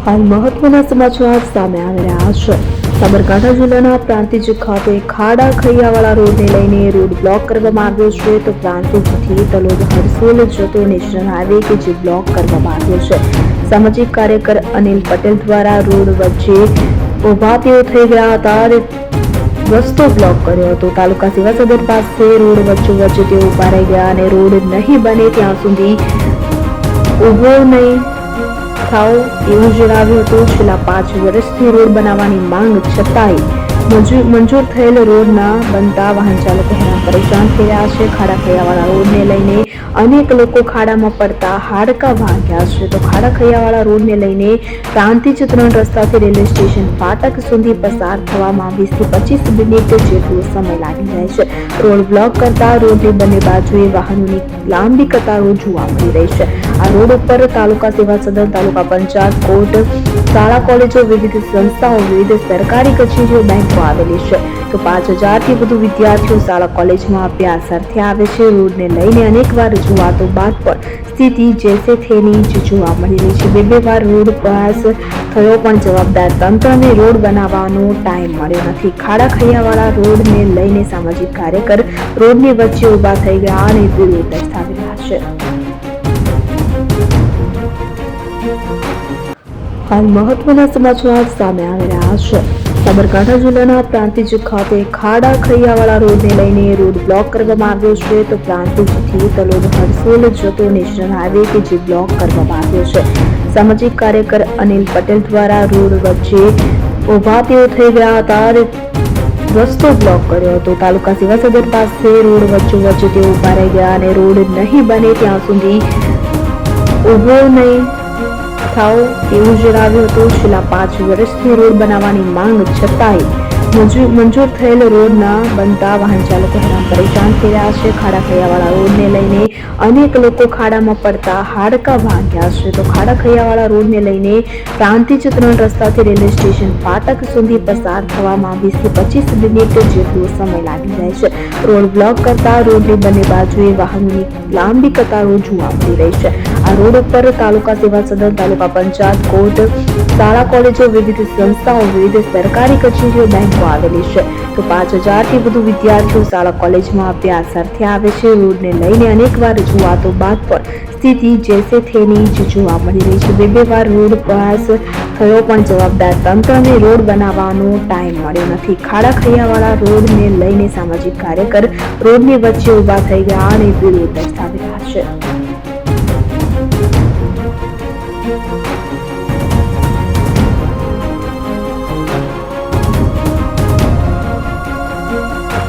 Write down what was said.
હાલ મહત્વના સમાચાર સામે આવી રહ્યા છે। સાબરકાંઠા જિલ્લાના પ્રાંતિજ ખાતે ખાડા ખૈયાવાળા રોડને લઈને રોડ બ્લોક કરવામાં આવ્યો છે। તો પ્રાંતિજથી તલોદ હરસોલ જતો નેશનલ હાઈવે કે જે બ્લોક કરવામાં આવ્યો છે। સામાજિક કાર્યકર અનિલ પટેલ દ્વારા રોડ વચ્ચે ઉભા તેઓ થઈ ગયા હતા, રસ્તો બ્લોક કર્યો હતો। તાલુકા સેવા સદર પાસે રોડ વચ્ચે તેઓ ઉભા રહી ગયા અને રોડ નહીં બને ત્યાં સુધી ઉભો નહીં થાવ એવું જણાવ્યું હતું। છેલ્લા 5 વર્ષથી રોડ બનાવવાની માંગ છતાંય મંજૂર થયેલ રોડ ના બનતા વાહન ચાલકો હેરાન પરેશાન થઈ રહ્યા છે। ખાડા ખૈયાવાળા રોડને લઈને અનેક લોકો ખાડામાં પડતા હાડકા ભાગ્યા છે। તો ખાડા ખૈયાવાળા રોડને લઈને પ્રાંતિજ 3 રસ્તાથી રેલવે સ્ટેશન ફાટક સુધી પસાર થવામાં 20 થી 25 મિનિટ જેટલો સમય લાગી જાય છે। રોડ બ્લોક કરતા રોડની બંને બાજુએ વાહનોની લાંબી કતારો જોવા મળી રહી છે। આ રોડ ઉપર તાલુકા સેવા સદન, તાલુકા પંચાયત, કોર્ટ, શાળા કોલેજો, વિવિધ સંસ્થાઓ, વિવિધ સરકારી કચેરીઓ, બેંકો આવેલી છે। તો 5000 થી વધુ વિદ્યાર્થીઓ શાળા કોલેજમાં અભ્યાસ અર્થે આવે છે। રોડને લઈને અનેકવાર રજૂઆતો બાદ પણ સ્થિતિ જેસે થેની જ જોવા મળી રહી છે। બે વાર રોડ પાસ થયો પણ જવાબદાર તંત્રને રોડ બનાવવાનો ટાઈમ મળ્યો નથી। ખાડા ખૈયાવાળા રોડને લઈને સામાજિક કાર્યકર રોડની વચ્ચે ઉભા થઈ ગયા અને વિરોધ દર્શાવી રહ્યા છે। હાલ મહત્વના સમાચાર સામે આવી રહ્યા છે। સાબરકાંઠા જિલ્લાના પ્રાંતિજ ખાતે ખાડા ખૈયાવાળા રોડને લઈને રોડ બ્લોક કરવામાં આવ્યો છે। તો પ્રાંતિજથી તલોદ હરસોલ જતો નેશનલ હાઈવે કે જે બ્લોક કરવામાં આવ્યો છે। સામાજિક કાર્યકર અનિલ પટેલ દ્વારા રોડ વચ્ચે ઉભા તેઓ થઈ ગયા હતા, રસ્તો બ્લોક કર્યો હતો। તાલુકા સેવા સદર પાસે રોડ વચ્ચે તેઓ ઉભા રહી ગયા અને રોડ નહીં બને ત્યાં સુધી ઉભો નહીં થાવ એવું જણાવ્યું હતું। છેલ્લા 5 વર્ષથી રોડ બનાવવાની માંગ છતાંય મંજૂર થયેલ રોડ ના બનતા વાહન ચાલકો હેરાન પરેશાન થઈ રહ્યા છે। ખાડા ખૈયાવાળા રોડને લઈને અનેક લોકો ખાડામાં પડતા હાડકા ભાગ્યા છે। તો ખાડા ખૈયાવાળા રોડને લઈને પ્રાંતિજ 3 રસ્તાથી રેલવે સ્ટેશન ફાટક સુધી પસાર થવામાં 20 થી 25 મિનિટ જેટલો સમય લાગી જાય છે। રોડ બ્લોક કરતા રોડની બંને બાજુએ વાહનોની લાંબી કતારો જોવા મળી રહી છે। આ રોડ ઉપર તાલુકા સેવા સદન, તાલુકા પંચાયત, કોર્ટ, શાળા કોલેજો, વિવિધ સંસ્થાઓ, વિવિધ સરકારી કચેરીઓ, બેંકો આવેલી છે। તો 5000 થી વધુ વિદ્યાર્થીઓ શાળા કોલેજમાં અભ્યાસ અર્થે આવે છે। રોડને લઈને અનેકવાર રજૂઆતો બાદ પણ સ્થિતિ જેસે થેની જ જોવા મળી રહી છે। બે વાર રોડ પાસ થયો પણ જવાબદાર તંત્રને રોડ બનાવવાનો ટાઈમ મળ્યો નથી। ખાડા ખૈયાવાળા રોડને લઈને સામાજિક કાર્યકર રોડની વચ્ચે ઉભા થઈ ગયા અને વિરોધ દર્શાવી રહ્યા છે।